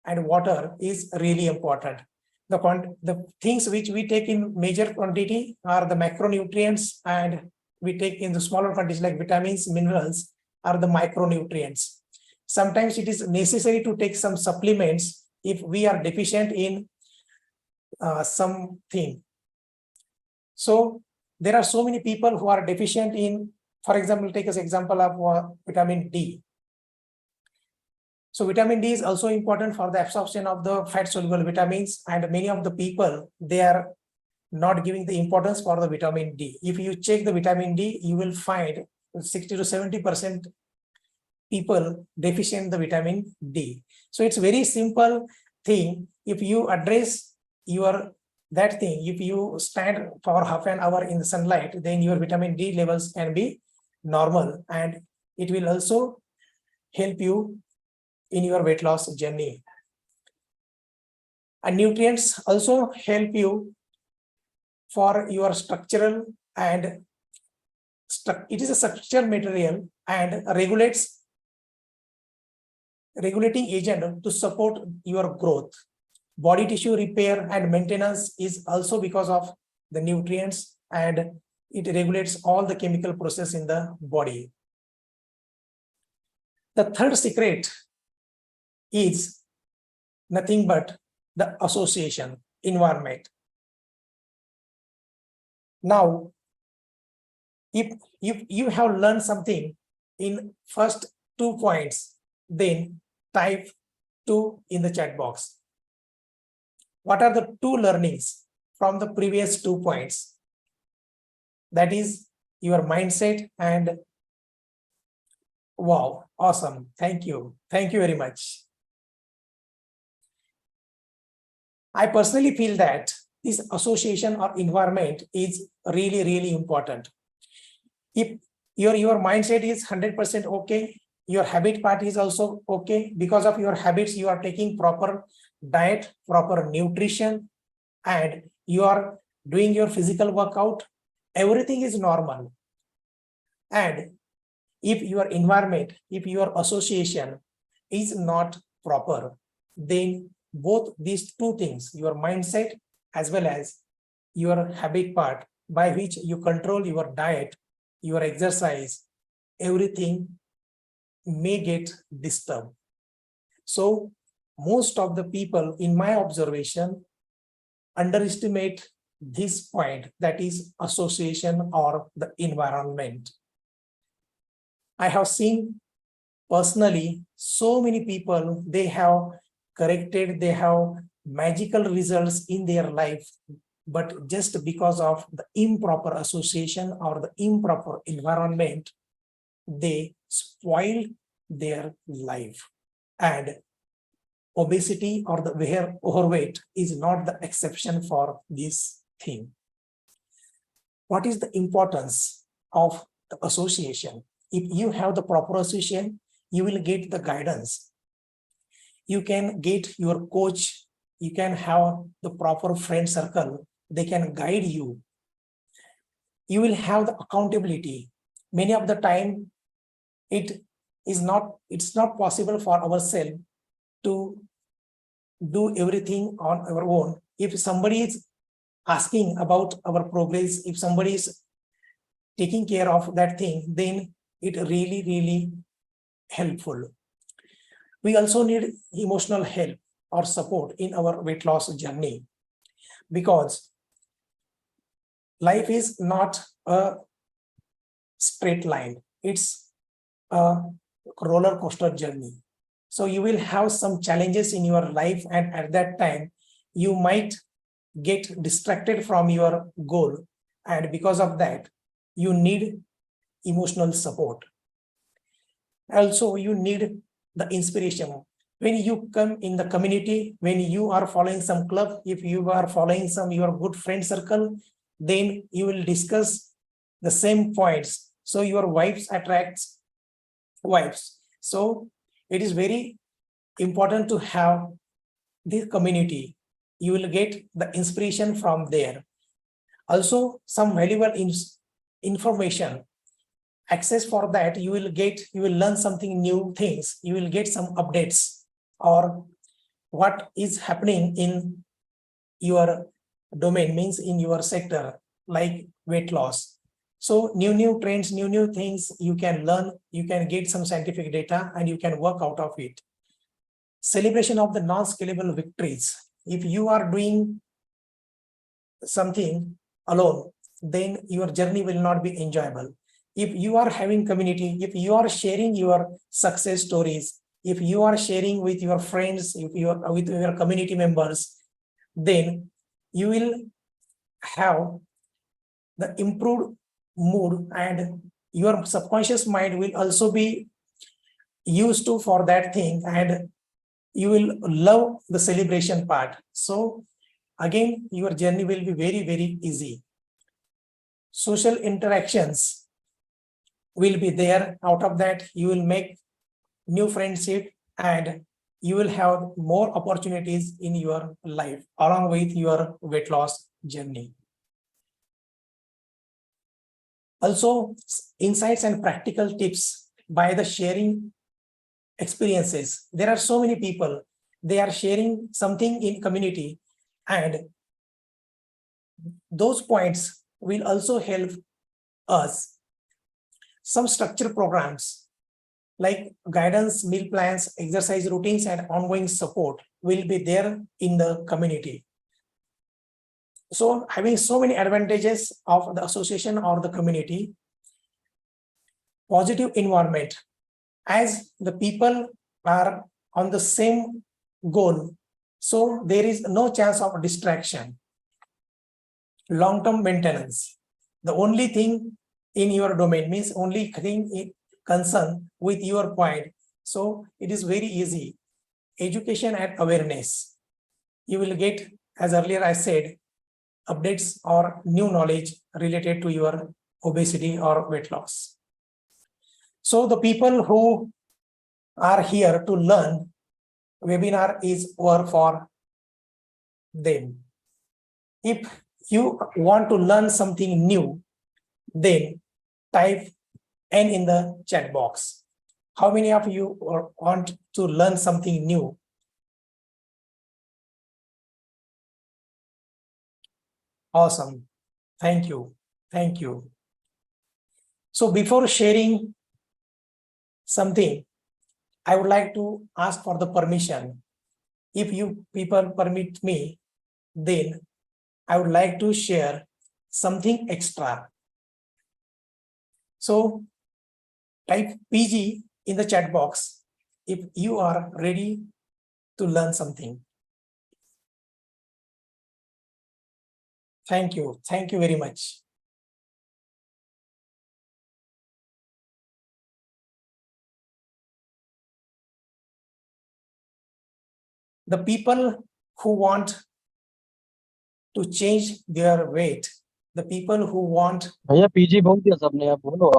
and water is really important. The things which we take in major quantity are the macronutrients, and we take in the smaller quantities like vitamins, minerals are the micronutrients. Sometimes it is necessary to take some supplements if we are deficient in something. So there are so many people who are deficient in, for example, take as example of vitamin D. So vitamin D is also important for the absorption of the fat soluble vitamins, and many of the people, they are not giving the importance for the vitamin D. If you check the vitamin D, you will find 60 to 70% people deficient in the vitamin D. So it's very simple thing. If you address that thing, if you stand for half an hour in the sunlight, then your vitamin D levels can be normal, and it will also help you in your weight loss journey. And nutrients also help you for your structural, and it is a structural material and regulating agent to support your growth. Body tissue repair and maintenance is also because of the nutrients, and it regulates all the chemical process in the body. The third secret is nothing but the association environment. Now, if you have learned something in first 2 points, then type 2 in the chat box. What are the 2 learnings from the previous 2 points? That is your mindset, and wow, awesome. Thank you. Thank you very much. I personally feel that this association or environment is really, really important. If your mindset is 100% okay, your habit part is also okay. Because of your habits, you are taking proper diet, proper nutrition, and you are doing your physical workout, everything is normal. And if your environment, if your association is not proper, then both these 2 things, your mindset as well as your habit part, by which you control your diet, your exercise, everything may get disturbed. So most of the people, in my observation, underestimate this point, that is association or the environment. I have seen personally so many people, they have corrected, they have magical results in their life, but just because of the improper association or the improper environment, they spoil their life. And obesity or the overweight is not the exception for this thing. What is the importance of the association? If you have the proper association, you will get the guidance. You can get your coach, you can have the proper friend circle, they can guide you. You will have the accountability. Many of the time, it's not possible for ourselves to do everything on our own. If somebody is asking about our progress, if somebody is taking care of that thing, then it really, really helpful. We also need emotional help or support in our weight loss journey, because life is not a straight line. It's a roller coaster journey. So you will have some challenges in your life, and at that time, you might get distracted from your goal. And because of that, you need emotional support. Also, you need the inspiration. When you come in the community, when you are following some club, if you are following some your good friend circle, then you will discuss the same points. So your vibes attracts vibes. So it is very important to have this community. You will get the inspiration from there. Also, some valuable information. Access for that, you will learn something new things. You will get some updates or what is happening in your domain, means in your sector, like weight loss. So new trends, new things you can learn, you can get some scientific data and you can work out of it. Celebration of the non-scalable victories. If you are doing something alone, then your journey will not be enjoyable. If you are having community, if you are sharing your success stories, if you are sharing with your friends, if you are with your community members, then you will have the improved mood, and your subconscious mind will also be used to for that thing, and you will love the celebration part. So again, your journey will be very easy. Social interactions will be there. Out of that, you will make new friendship and you will have more opportunities in your life along with your weight loss journey. Also, insights and practical tips by the sharing experiences. There are so many people, they are sharing something in community, and those points will also help us. Some structure programs like guidance, meal plans, exercise routines, and ongoing support will be there in the community. So having so many advantages of the association or the community. Positive environment, as the people are on the same goal, so there is no chance of distraction. Long-term maintenance, the only thing in your domain, means only thing concern with your point, so it is very easy. Education and awareness, you will get, as earlier I said, updates or new knowledge related to your obesity or weight loss. So the people who are here to learn, webinar is over for them. If you want to learn something new, then type N in the chat box. How many of you want to learn something new? Awesome. Thank you. Thank you. So before sharing something, I would like to ask for the permission. If you people permit me, then I would like to share something extra. So type PG in the chat box if you are ready to learn something. Thank you. Thank you very much. The people who want to change their weight, the people who want. भैया PG बोल दिया सबने, आप बोलो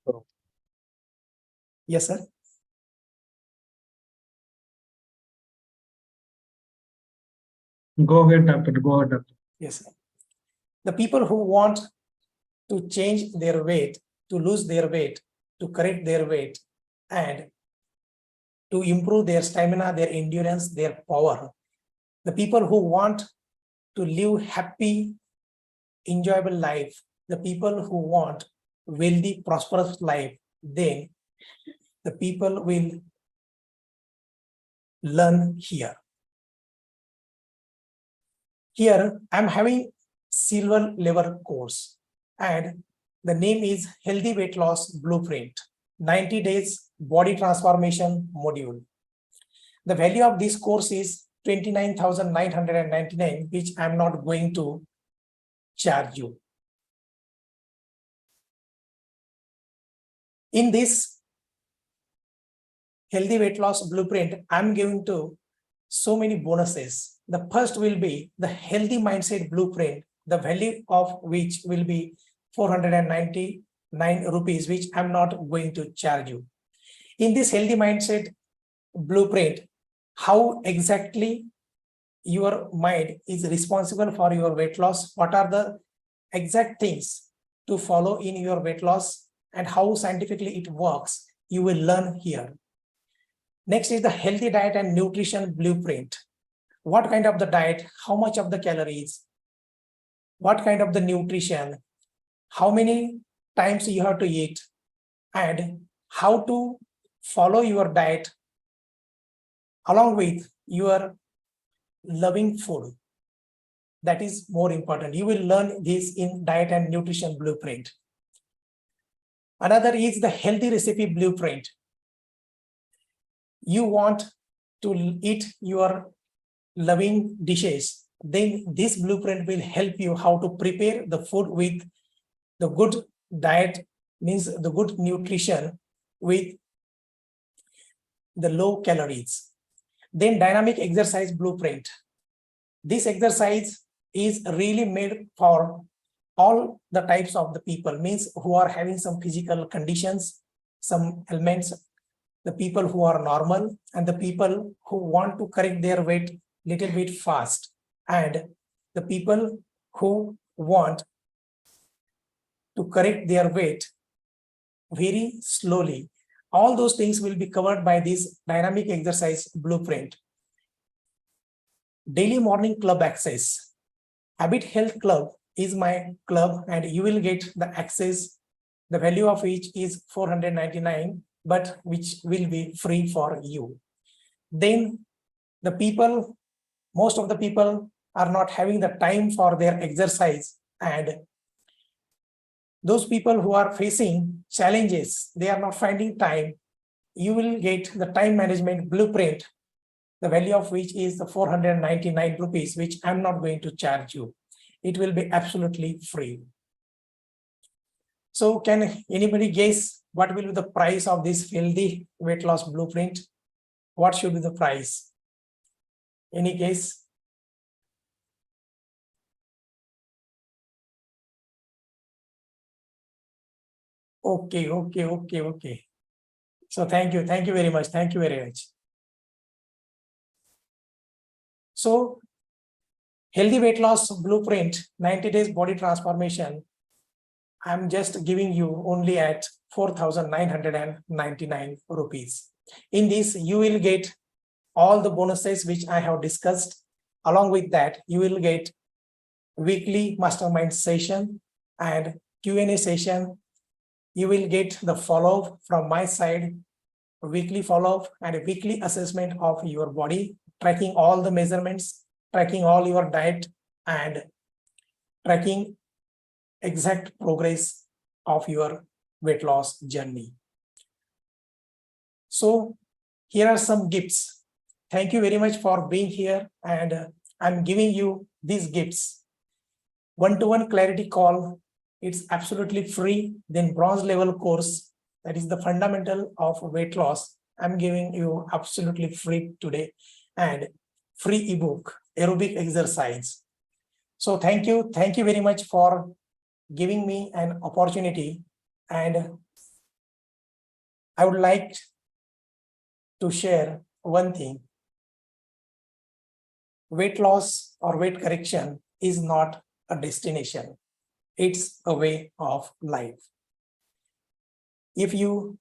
करो. Yes, sir. Go ahead, doctor. Go ahead, doctor. Yes, sir. The people who want to change their weight, to lose their weight, to correct their weight, and to improve their stamina, their endurance, their power. The people who want to live happy, enjoyable life, the people who want wealthy, prosperous life, then the people will learn here. Here, I'm having silver level course, and the name is Healthy Weight Loss Blueprint 90 Days Body Transformation Module. The value of this course is 29,999, which I'm not going to charge you. In this Healthy Weight Loss Blueprint, I'm giving to so many bonuses. The first will be the Healthy Mindset Blueprint, the value of which will be 499 rupees, which I'm not going to charge you. In this Healthy Mindset Blueprint, how exactly your mind is responsible for your weight loss, what are the exact things to follow in your weight loss, and how scientifically it works, you will learn here. Next is the Healthy Diet and Nutrition Blueprint. What kind of the diet, how much of the calories, what kind of the nutrition, how many times you have to eat, and how to follow your diet along with your loving food. That is more important. You will learn this in Diet and Nutrition Blueprint. Another is the Healthy Recipe Blueprint. You want to eat your loving dishes, then this blueprint will help you how to prepare the food with the good diet, means the good nutrition with the low calories. Then Dynamic Exercise Blueprint. This exercise is really made for all the types of the people, means who are having some physical conditions, some ailments, the people who are normal, and the people who want to correct their weight little bit fast, and the people who want to correct their weight very slowly. All those things will be covered by this Dynamic Exercise Blueprint. Daily Morning Club Access. Habit Health Club is my club, and you will get the access, the value of which is 499, but which will be free for you. Then the people, most of the people are not having the time for their exercise, and those people who are facing challenges, they are not finding time, you will get the Time Management Blueprint, the value of which is the 499 rupees, which I'm not going to charge you. It will be absolutely free. So can anybody guess what will be the price of this Healthy Weight Loss Blueprint? What should be the price? Any guess? Okay. So thank you very much. Thank you very much. So Healthy Weight Loss Blueprint, 90 Days Body Transformation, I'm just giving you only at 4,999 rupees. In this, you will get all the bonuses which I have discussed. Along with that, you will get weekly mastermind session and Q&A session. You will get the follow-up from my side, a weekly follow-up and a weekly assessment of your body, tracking all the measurements, tracking all your diet, and tracking exact progress of your weight loss journey. So here are some gifts. Thank you very much for being here, and I'm giving you these gifts. One-to-one clarity call, it's absolutely free. Then bronze level course, that is the fundamental of weight loss, I'm giving you absolutely free today, and free ebook, aerobic exercise. So thank you very much for giving me an opportunity, and I would like to share one thing. Weight loss or weight correction is not a destination. It's a way of life. If you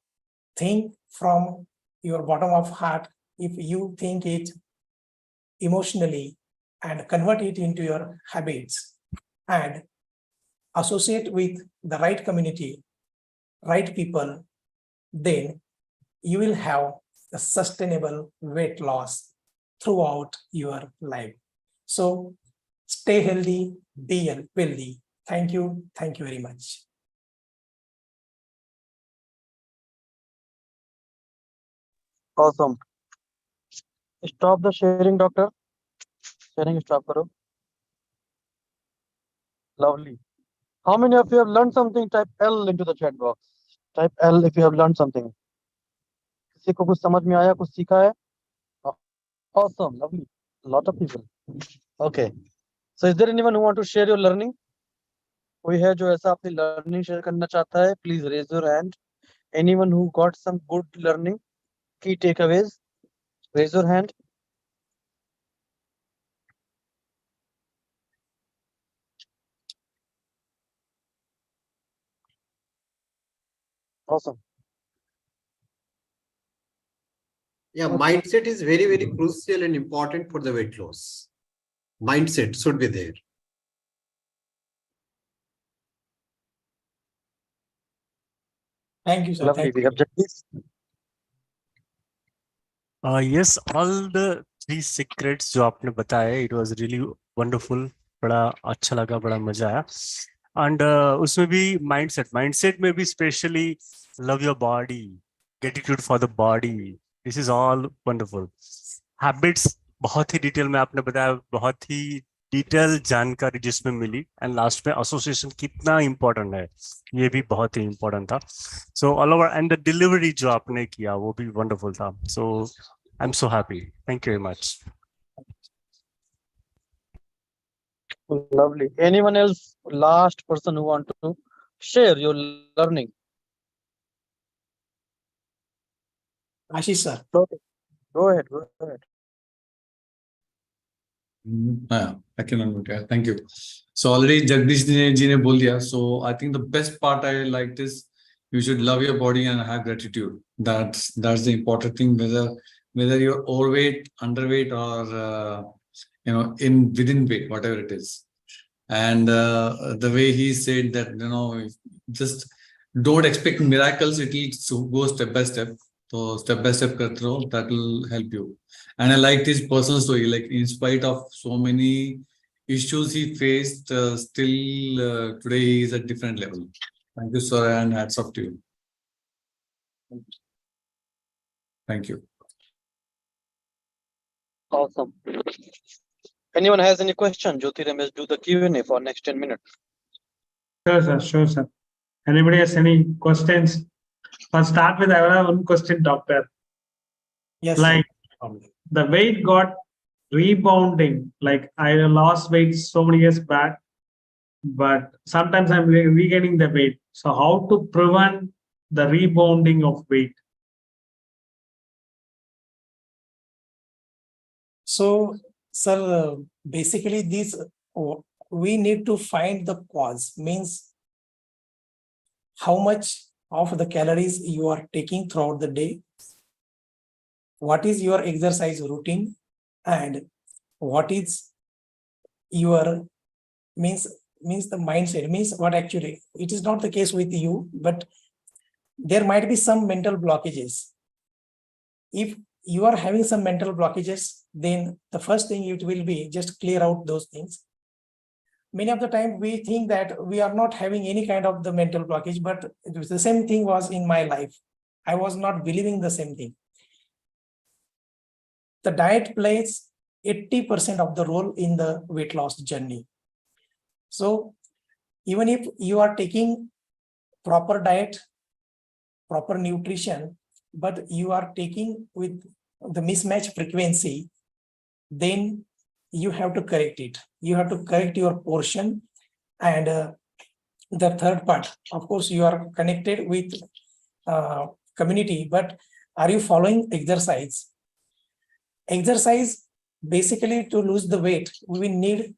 think from your bottom of heart, if you think it emotionally and convert it into your habits and associate with the right community, right people, then you will have a sustainable weight loss throughout your life. So Stay healthy, be wealthy. Thank you. Thank you very much. Awesome. Stop the sharing, doctor. Sharing stop karo. Lovely. How many of you have learned something? Type L into the chat box. Type L if you have learned something. किसी को कुछ समझ में आया, कुछ सीखा है? Awesome, lovely. A lot of people. Okay. So is there anyone who want to share your learning? कोई है जो ऐसा अपनी learning share करना चाहता है? Please raise your hand. Anyone who got some good learning, key takeaways, raise your hand. Awesome. Yeah, mindset is very, very crucial and important for the weight loss. Mindset should be there. Thank you, sir. Lovely. Thank We you. have Jagdish. Yes, all the three secrets जो आपने बताया, it was really wonderful. बड़ा अच्छा लगा, बड़ा मजा आया. And उसमें भी mindset में भी specially love your body, gratitude for the body. This is all wonderful. Habits बहुत ही डिटेल में आपने बताया, बहुत ही डिटेल जानकारी जिसमें मिली. एंड लास्ट में एसोसिएशन कितना इम्पोर्टेंट है, ये भी बहुत ही इम्पोर्टेंट था. So all over and the delivery जो आपने किया वो भी वंडरफुल था. So I am so happy. Thank you very much. Lovely. Anyone else? Last person who want to share your learning? Ashish, sir. Okay. Go ahead. Go ahead. I can unmute. Yeah, thank you. So already Jagdish ji ne bol diya. So I think the best part I liked is you should love your body and have gratitude. That's the important thing. Whether you're overweight, underweight, or in within weight, whatever it is. And the way he said that just don't expect miracles. It will go step by step. So step by step karte raho, that will help you. And I like his personal story. Like in spite of so many issues he faced, still today he is at different level. Thank you, sir, and hats off to you. Thank you. Awesome. Anyone has any question? Jyoti Ramesh, do the Q&A for next 10 minutes. Sure, sir. Sure, sir. Anybody has any questions? I'll start with I have one question, doctor. Yes, Like sir. the weight got rebounding. Like I lost weight so many years back, but sometimes I'm regaining the weight. So how to prevent the rebounding of weight? So, sir, basically we need to find the cause, means how much of the calories you are taking throughout the day, what is your exercise routine, and what is your means the mindset, means what actually it is not the case with you, but there might be some mental blockages. If you are having some mental blockages, then the first thing it will be just clear out those things. Many of the time we think that we are not having any kind of the mental blockage, but it was the same thing was in my life. I was not believing the same thing. The diet plays 80% of the role in the weight loss journey. So even if you are taking proper diet, proper nutrition, but you are taking with the mismatch frequency, then you have to correct it. You have to correct your portion. And the third part, of course, you are connected with community, but are you following exercise? Exercise, basically to lose the weight, we need,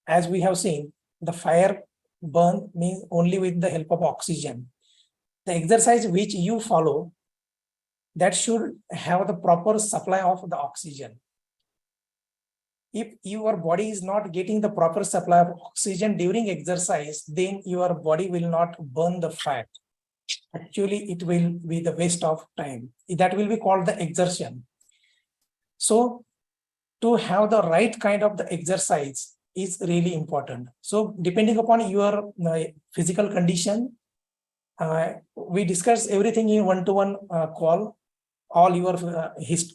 as we have seen, the fire burn means only with the help of oxygen. The exercise which you follow, that should have the proper supply of the oxygen. If your body is not getting the proper supply of oxygen during exercise, then your body will not burn the fat. Actually, it will be the waste of time. That will be called the exertion. So to have the right kind of the exercise, is really important. So depending upon your physical condition, we discuss everything in one-to-one call, all your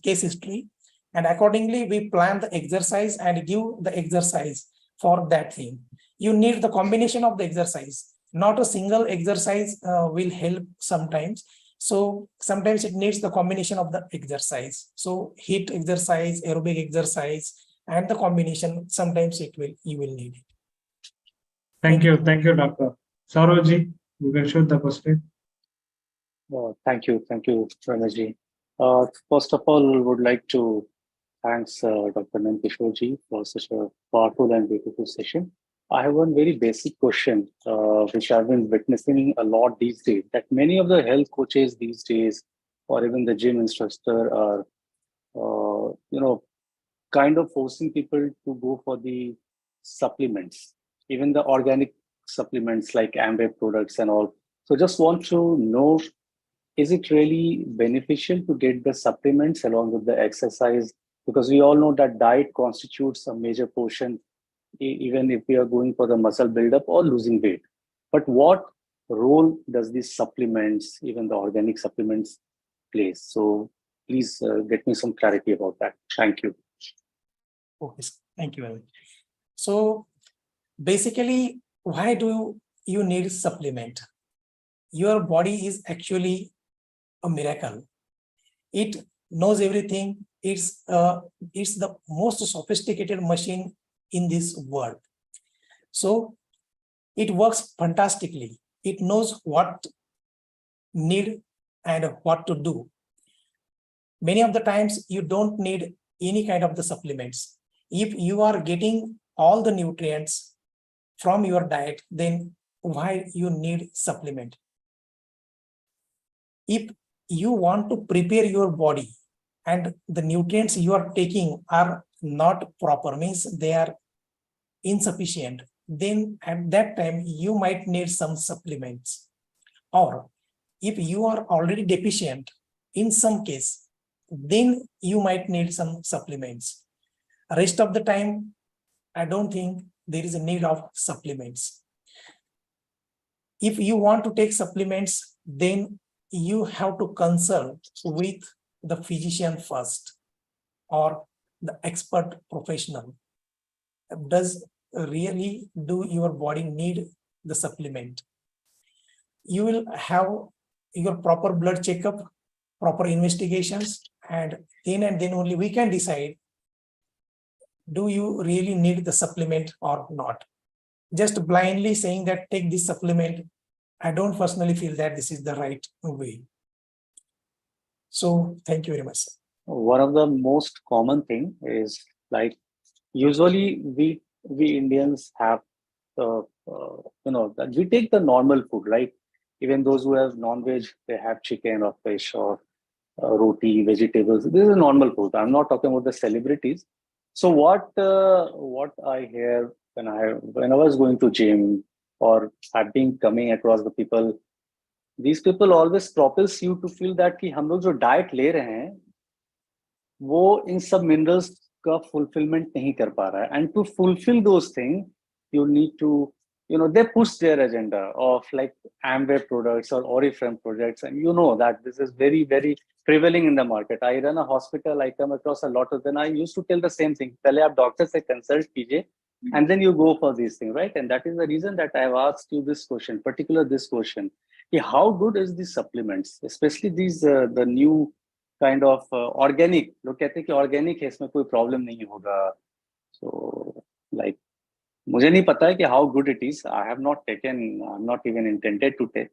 case history, and accordingly we plan the exercise and give the exercise for that thing. You need the combination of the exercise. Not a single exercise will help sometimes. So sometimes it needs the combination of the exercise. So HIIT exercise, aerobic exercise, and the combination, sometimes you will need it. Thank you, Doctor. Saurabhji, you can shoot the question. Thank you, Ramesh. First of all, would like to thanks Dr. Nandkishore ji for such a powerful and beautiful session. I have one very basic question, which I've been witnessing a lot these days, that many of the health coaches these days, or even the gym instructor, are, kind of forcing people to go for the supplements, even the organic supplements like Amway products and all. So just want to know, is it really beneficial to get the supplements along with the exercise? Because we all know that diet constitutes a major portion, even if we are going for the muscle buildup or losing weight. But what role does these supplements, even the organic supplements, play? So please get me some clarity about that. Thank you. Okay, thank you very much. So basically, why do you need supplement? Your body is actually a miracle. It knows everything. It's the most sophisticated machine in this world. So it works fantastically. It knows what need and what to do. Many of the times you don't need any kind of the supplements. If you are getting all the nutrients from your diet, then why you need supplement? If you want to prepare your body and the nutrients you are taking are not proper, means they are insufficient, then at that time you might need some supplements. Or if you are already deficient in some case, then you might need some supplements. Rest of the time, I don't think there is a need of supplements. If you want to take supplements, then you have to consult with the physician first or the expert professional. Does really do your body need the supplement? You will have your proper blood checkup, proper investigations, and then only we can decide, do you really need the supplement or not? Just blindly saying that take this supplement, I don't personally feel that this is the right way. So thank you very much. One of the most common thing is, like, usually we Indians have that we take the normal food, right? Even those who have non-veg, they have chicken or fish or roti, vegetables. This is a normal food. I'm not talking about the celebrities. So what I hear when I was going to gym, or I've been coming across the people, these people always propels you to feel that कि हम लोग जो diet ले रहे हैं वो इन सब minerals का fulfillment नहीं कर पा रहा है. And to fulfill those things, you need to, they push their agenda of like Amway products or Oriflame products, and you know that this is very, very prevailing in the market. I run a hospital, I come across a lot of them. I used to tell the same thing. पहले आप doctor से consult कीजिए, and then you go for these things, right? And that is the reason that I have asked you this question, this question. How good is these supplements, especially these the new kind of organic? लोग कहते हैं कि organic है, इसमें कोई problem नहीं होगा. So like, मुझे नहीं पता है कि how good it is. I have not taken, I'm not even intended to take.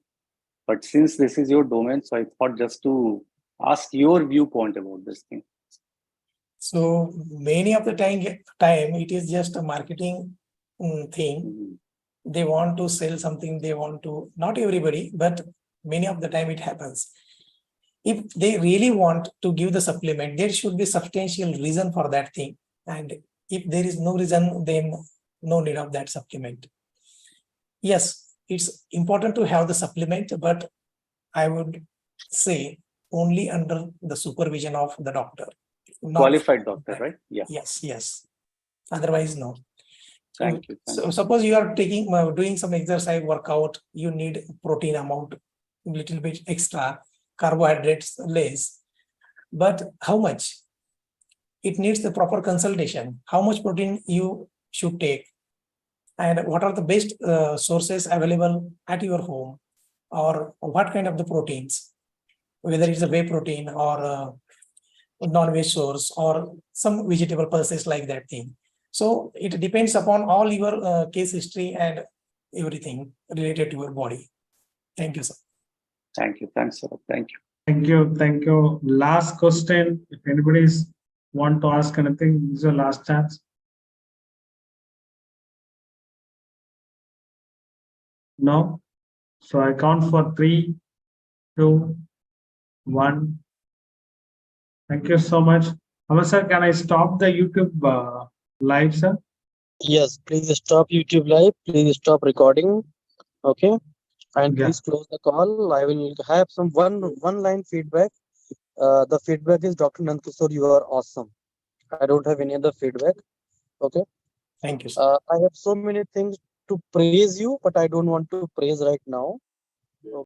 But since this is your domain, so I thought just to ask your viewpoint about this thing. So many of the time it is just a marketing thing. Mhm. They want to sell something, they want to, not everybody, but many of the time it happens. If they really want to give the supplement, there should be substantial reason for that thing. And if there is no reason, then no need of that supplement. Yes, it's important to have the supplement, but I would say only under the supervision of the doctor. Qualified doctor, right? Yeah. Yes. Otherwise, no. Thank you. Thank So you. suppose you are taking doing some exercise workout, you need protein amount little bit extra, carbohydrates less, but how much? It needs the proper consultation. How much protein you should take, and what are the best sources available at your home, or what kind of the proteins, whether it's a whey protein or non-veg source or some vegetable pulses like that thing. So it depends upon all your case history and everything related to your body. Thank you, sir. Thank you. Thanks, sir. Thank you. Thank you. Thank you. Last question. If anybody's want to ask anything, this is your last chance. No? So I count for 3, 2, 1. Thank you so much. Aman sir, can I stop the YouTube live, sir? Yes, please stop YouTube live. Please stop recording. Okay. And Yeah. please close the call. I will have some one line feedback. The feedback is Dr. Nandkishore, you are awesome. I don't have any other feedback. Okay. Thank you, sir. I have so many things to praise you, but I don't want to praise right now.